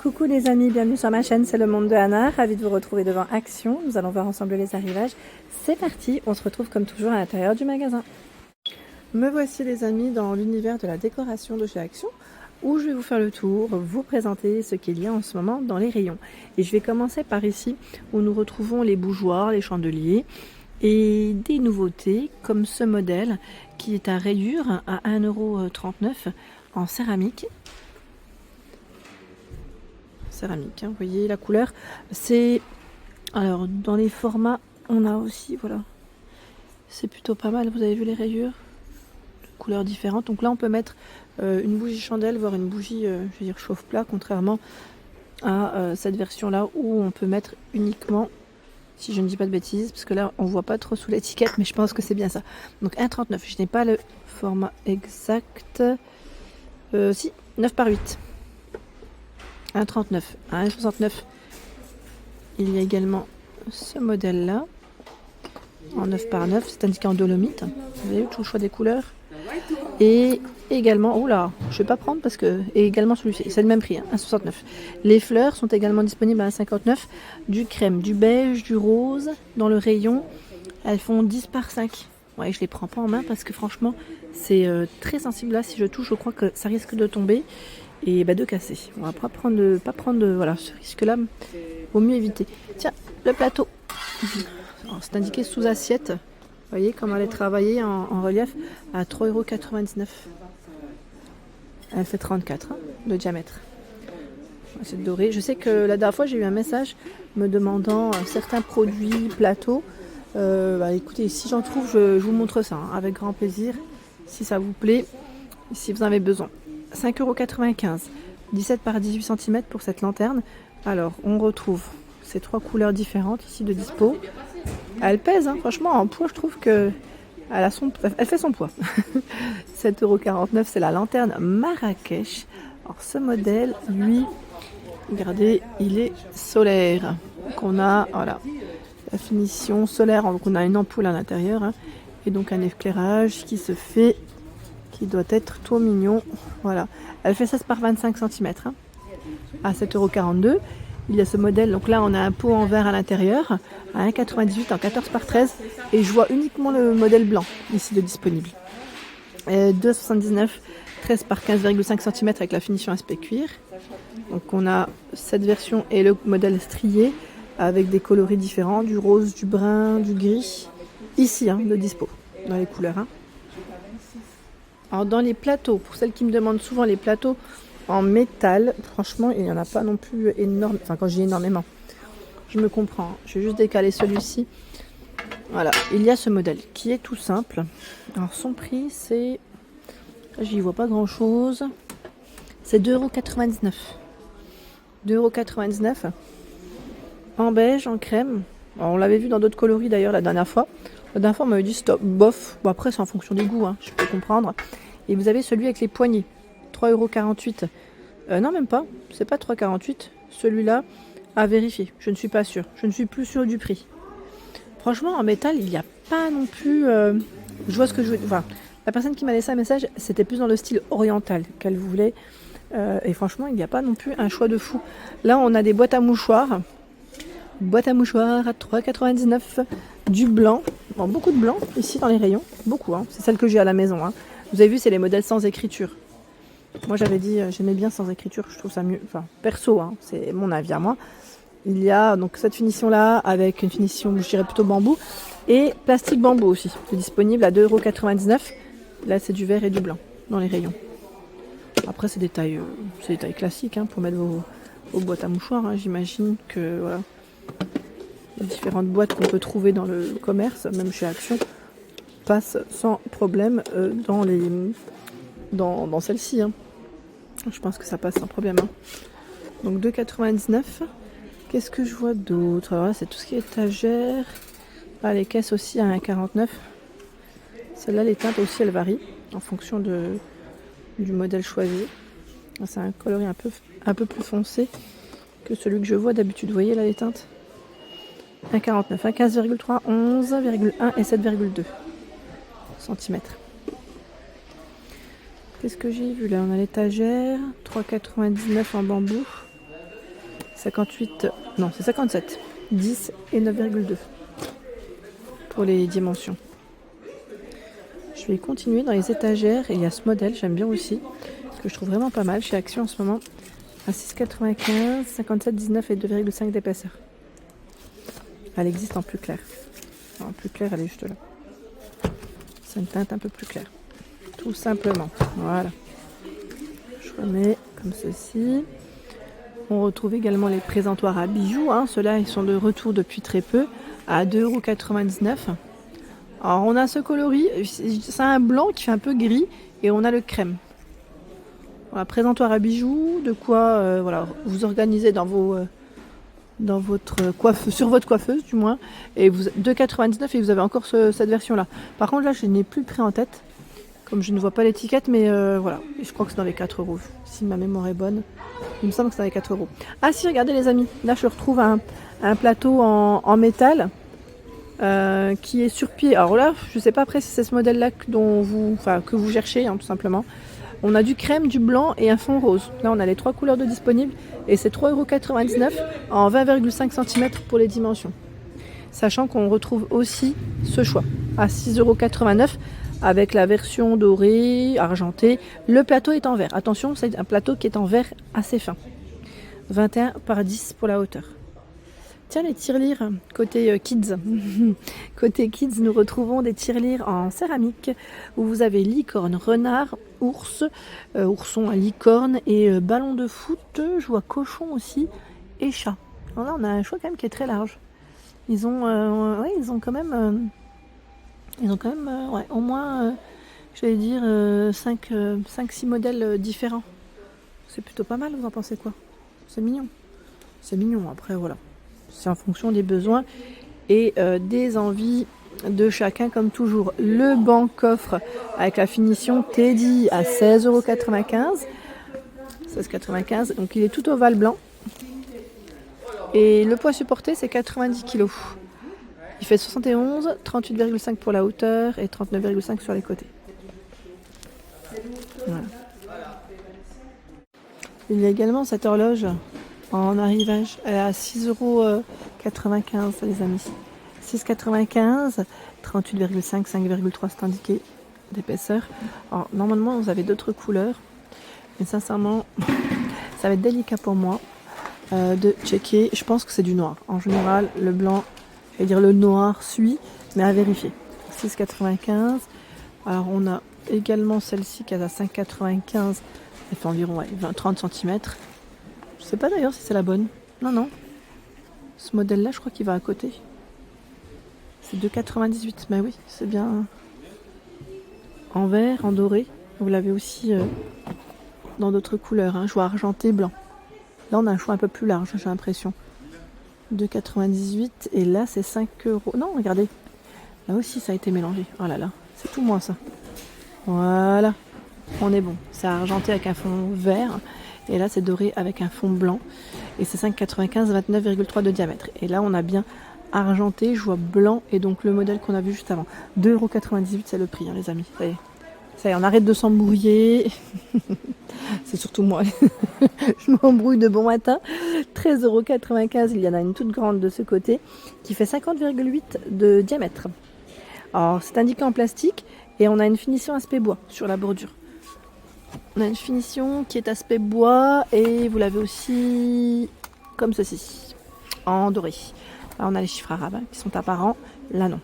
Coucou les amis, bienvenue sur ma chaîne, c'est le monde de Anna, ravie de vous retrouver devant Action. Nous allons voir ensemble les arrivages. C'est parti, on se retrouve comme toujours à l'intérieur du magasin. Me voici les amis dans l'univers de la décoration de chez Action, où je vais vous faire le tour, vous présenter ce qu'il y a en ce moment dans les rayons. Et je vais commencer par ici, où nous retrouvons les bougeoirs, les chandeliers, et des nouveautés comme ce modèle qui est à rayures à 1,39 € en céramique. Céramique, hein, vous voyez la couleur. C'est alors dans les formats, on a aussi voilà, c'est plutôt pas mal. Vous avez vu les rayures, couleurs différentes. Donc là, on peut mettre une bougie chandelle, voire une bougie, je veux dire chauffe-plat, contrairement à cette version-là où on peut mettre uniquement, si je ne dis pas de bêtises, parce que là, on voit pas trop sous l'étiquette, mais je pense que c'est bien ça. Donc 1,39. Je n'ai pas le format exact. Si, 9 par 8. 1,39 à 1,69. Il y a également ce modèle là en 9 par 9, c'est indiqué en dolomite. Vous avez vu tout le choix des couleurs. Et également, oula, je vais pas prendre parce que, et également celui-ci, c'est le même prix, hein, 1,69. Les fleurs sont également disponibles à 1,59. Du crème, du beige, du rose dans le rayon. Elles font 10 par 5. Ouais, je les prends pas en main parce que franchement, c'est très sensible là. Si je touche, je crois que ça risque de tomber et de casser. On va pas prendre voilà, ce risque-là. Vaut mieux éviter. Tiens, le plateau. C'est indiqué sous assiette. Vous voyez comment elle est travaillée en relief à 3,99 €. Elle fait 34 de diamètre. C'est doré. Je sais que la dernière fois, j'ai eu un message me demandant certains produits plateaux. Écoutez, si j'en trouve, je vous montre ça avec grand plaisir. Si ça vous plaît, si vous en avez besoin. 5,95 €. 17 par 18 cm pour cette lanterne. Alors, on retrouve ces trois couleurs différentes ici de dispo. Elle pèse, hein, franchement, en poids, je trouve que elle fait son poids. 7,49 €, c'est la lanterne Marrakech. Alors, ce modèle, lui, regardez, il est solaire. Donc, on a, voilà, la finition solaire. Donc, on a une ampoule à l'intérieur, hein, et donc un éclairage qui se fait, qui doit être tout mignon. Voilà, elle fait 16 par 25 cm, hein, à 7,42 €. Il y a ce modèle, donc là on a un pot en verre à l'intérieur à 1,98 en 14 par 13 et je vois uniquement le modèle blanc ici de disponible. 2,79, 13 par 15,5 cm avec la finition aspect cuir. Donc on a cette version et le modèle strié avec des coloris différents, du rose, du brun, du gris. Ici, hein, de dispo, dans les couleurs. Hein. Alors dans les plateaux, pour celles qui me demandent souvent les plateaux en métal, franchement il n'y en a pas non plus énorme. Enfin, quand je dis énormément, je me comprends. Je vais juste décaler celui-ci. Voilà, il y a ce modèle qui est tout simple. Alors son prix c'est, j'y vois pas grand chose, c'est 2,99 €. 2,99 € en beige, en crème. Alors, on l'avait vu dans d'autres coloris d'ailleurs la dernière fois. La dernière fois on m'avait dit stop, bof. Bon, après c'est en fonction des goûts, hein, je peux comprendre. Et vous avez celui avec les poignées, 3,48 €. Non, même pas, c'est pas 3,48 €. Celui-là, à vérifier, je ne suis pas sûre. Je ne suis plus sûre du prix. Franchement, en métal, il n'y a pas non plus... je vois ce que je veux... Enfin, la personne qui m'a laissé un message, c'était plus dans le style oriental qu'elle voulait. Et franchement, il n'y a pas non plus un choix de fou. Là, on a des boîtes à mouchoirs. Boîte à mouchoirs à 3,99 €. Du blanc. Bon, beaucoup de blanc ici dans les rayons. Beaucoup, hein. C'est celle que j'ai à la maison. Hein. Vous avez vu, c'est les modèles sans écriture. Moi, j'avais dit, j'aimais bien sans écriture. Je trouve ça mieux. Enfin, perso, hein, c'est mon avis à moi. Il y a donc cette finition-là avec une finition, je dirais plutôt bambou. Et plastique bambou aussi. C'est disponible à 2,99 €. Là, c'est du vert et du blanc dans les rayons. Après, c'est des tailles classiques, hein, pour mettre vos boîtes à mouchoirs. Hein. J'imagine que voilà, les différentes boîtes qu'on peut trouver dans le commerce, même chez Action, passent sans problème dans celle-ci. Hein. Je pense que ça passe sans problème. Hein. Donc 2,99 €. Qu'est-ce que je vois d'autre? Alors là, c'est tout ce qui est étagère. Ah, les caisses aussi à 1,49 €. Celle-là, les teintes aussi, elles varient en fonction du modèle choisi. C'est un coloris un peu plus foncé que celui que je vois d'habitude. Vous voyez là les teintes? 1,49 €, 15,3, 11,1 et 7,2 cm. Qu'est-ce que j'ai vu là? On a l'étagère, 3,99 € en bambou. 58, non c'est 57, 10 et 9,2 pour les dimensions. Je vais continuer dans les étagères et il y a ce modèle, j'aime bien aussi, que je trouve vraiment pas mal chez Action en ce moment, à 6,95, 57, 19 et 2,5 d'épaisseur. Elle existe en plus clair. En plus clair, elle est juste là. C'est une teinte un peu plus claire. Tout simplement. Voilà. Je remets comme ceci. On retrouve également les présentoirs à bijoux. Hein. Ceux-là, ils sont de retour depuis très peu, à 2,99 €. Alors, on a ce coloris. C'est un blanc qui fait un peu gris. Et on a le crème. Voilà, présentoir à bijoux. De quoi voilà, vous organisez dans vos... dans votre coiffeuse, sur votre coiffeuse du moins, et vous 2,99 et vous avez encore cette version là. Par contre là je n'ai plus le prix en tête, comme je ne vois pas l'étiquette, mais voilà, et je crois que c'est dans les 4 € si ma mémoire est bonne. Il me semble que c'est dans les 4 €. Ah si, regardez les amis, là je retrouve un plateau en métal qui est sur pied. Alors là je sais pas après si c'est ce modèle là que vous cherchez, hein, tout simplement. On a du crème, du blanc et un fond rose. Là, on a les 3 couleurs de disponibles et c'est 3,99 € en 20,5 cm pour les dimensions. Sachant qu'on retrouve aussi ce choix à 6,89 € avec la version dorée, argentée. Le plateau est en verre. Attention, c'est un plateau qui est en verre assez fin. 21 par 10 pour la hauteur. Tiens, les tirelires côté kids. Côté kids, nous retrouvons des tirelires en céramique où vous avez licorne, renard, ours, ourson, licorne et ballon de foot. Je vois cochon aussi et chat. Alors là, on a un choix quand même qui est très large. Ils ont quand même, ouais, au moins, j'allais dire 5-6 modèles différents. C'est plutôt pas mal. Vous en pensez quoi? C'est mignon. C'est mignon. Après, voilà. C'est en fonction des besoins et des envies de chacun comme toujours. Le banc coffre avec la finition Teddy à 16,95 €. 16,95 €. Donc il est tout ovale blanc. Et le poids supporté c'est 90 kg. Il fait 71, 38,5 pour la hauteur et 39,5 sur les côtés. Voilà. Il y a également cette horloge en arrivage, elle est à 6,95 € les amis. 6,95 €, 38,5, 5,3 c'est indiqué d'épaisseur. Alors normalement vous avez d'autres couleurs, mais sincèrement ça va être délicat pour moi de checker. Je pense que c'est du noir. En général le blanc, je vais dire le noir suit, mais à vérifier. 6,95 €. Alors on a également celle-ci qui est à 5,95 €. Elle fait environ 30 cm. Je sais pas d'ailleurs si c'est la bonne. Non. Ce modèle-là, je crois qu'il va à côté. C'est 2,98 €. Mais oui, c'est bien en vert, en doré. Vous l'avez aussi dans d'autres couleurs. Hein. Je vois argenté, blanc. Là, on a un choix un peu plus large, j'ai l'impression. 2,98 € et là, c'est 5 €. Non, regardez. Là aussi, ça a été mélangé. Oh là là, c'est tout moi ça. Voilà. On est bon. C'est argenté avec un fond vert. Et là, c'est doré avec un fond blanc. Et c'est 5,95, 29,3 de diamètre. Et là, on a bien argenté, je vois blanc. Et donc, le modèle qu'on a vu juste avant. 2,98 €, c'est le prix, hein, les amis. Ça y est, on arrête de s'embrouiller. C'est surtout moi. Je m'embrouille de bon matin. 13,95 €. Il y en a une toute grande de ce côté qui fait 50,8 de diamètre. Alors, c'est indiqué en plastique. Et on a une finition aspect bois sur la bordure. On a une finition qui est aspect bois et vous l'avez aussi comme ceci, en doré. Là on a les chiffres arabes hein, qui sont apparents, là non.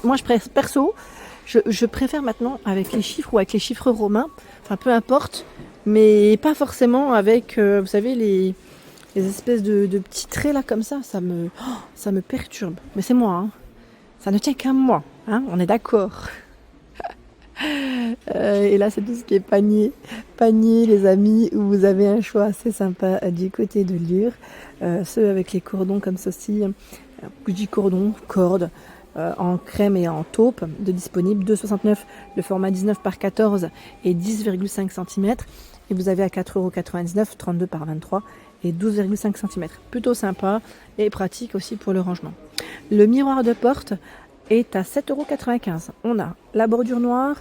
Moi je préfère maintenant avec les chiffres ou avec les chiffres romains, enfin peu importe, mais pas forcément avec, vous savez, les espèces de petits traits là comme ça me perturbe. Mais c'est moi, hein. Ça ne tient qu'à moi, hein, on est d'accord. Et là c'est tout ce qui est panier les amis, où vous avez un choix assez sympa du côté de Lure, ceux avec les cordons comme ceci, je dis cordon, corde, en crème et en taupe de disponible, 2,69 le format 19 par 14 et 10,5 cm, et vous avez à 4,99 €, 32 par 23 et 12,5 cm, plutôt sympa et pratique aussi pour le rangement. Le miroir de porte est à 7,95 €. On a la bordure noire,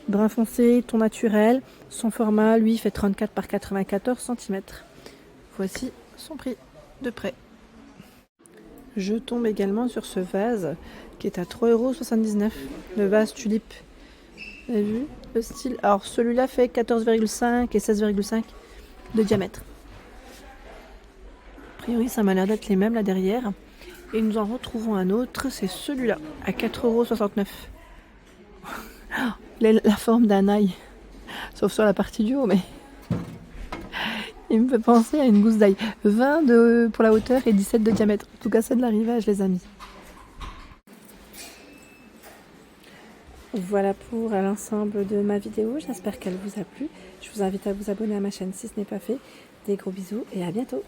brun foncé, ton naturel. Son format, lui, fait 34 par 94 cm. Voici son prix de près. Je tombe également sur ce vase qui est à 3,79 €. Le vase tulipe. Vous avez vu le style? Alors celui-là fait 14,5 et 16,5 de diamètre. A priori ça m'a l'air d'être les mêmes là derrière. Et nous en retrouvons un autre, c'est celui-là, à 4,69 €. Il a la forme d'un ail, sauf sur la partie du haut, mais il me fait penser à une gousse d'ail. 20 pour la hauteur et 17 de diamètre. En tout cas, c'est de l'arrivage, les amis. Voilà pour l'ensemble de ma vidéo. J'espère qu'elle vous a plu. Je vous invite à vous abonner à ma chaîne si ce n'est pas fait. Des gros bisous et à bientôt.